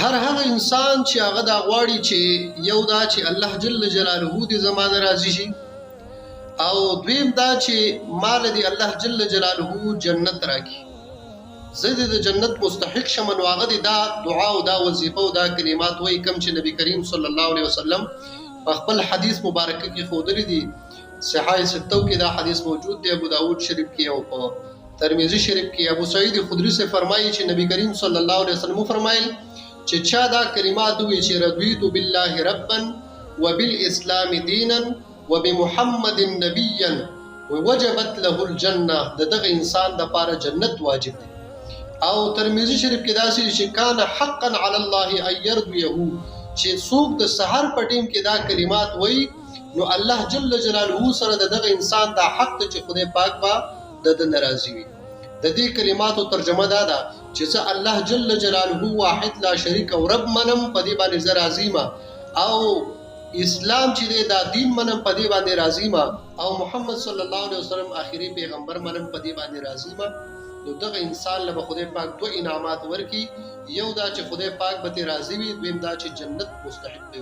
هر هغه انسان چې هغه دا غواړي چې یو دا چې الله جل جلاله دې زما نه راضي شي، او دویم دا چې مال دې الله جل جلاله جنت راکړي، زه د جنت مستحق شم، نو هغه دې دا دعا او دا وظیفه او دا کلمات وایي کوم چې نبی کریم صلی الله علیه وسلم په خپل حدیث مبارک کې ښودلي دي. صحیح ستو کې دا حدیث موجود دی، ابو داود شریف کې او په ترمذی شریف کې ابو سعید خدری سے فرمایي چې نبی کریم صلی الله علیه وسلم فرمایل چې چا دا کلمات وایي چې رضیت بالله ربا وبالاسلام دینا وبمحمد نبیا ووجبت له الجنه، دغه انسان د پاره جنت واجب دی. او ترمذی شریف کې دا چې کان حقا علی الله ان يرضيه، چې څوک د سحر په ټیم کې دا کلمات وایي نو الله جل جلاله سره دغه انسان دا حق ته چې خدای پاک با د ناراضي وي. د دې کلماتو ترجمه دا ده چې زه الله جل جلاله واحد لا شریک او رب منم، په دې باندې زه راضي ما، او اسلام چې دی دا دین منم، په دې باندې راضي ما، او محمد صلی الله علیه وسلم آخري پیغمبر منم، په دې باندې راضي ما. نو دغه انسان له خدای پاک دوه انعامات ورکي، یو دا چې خدای پاک به راضي وي، دویم دا چې جنت مستحق دی.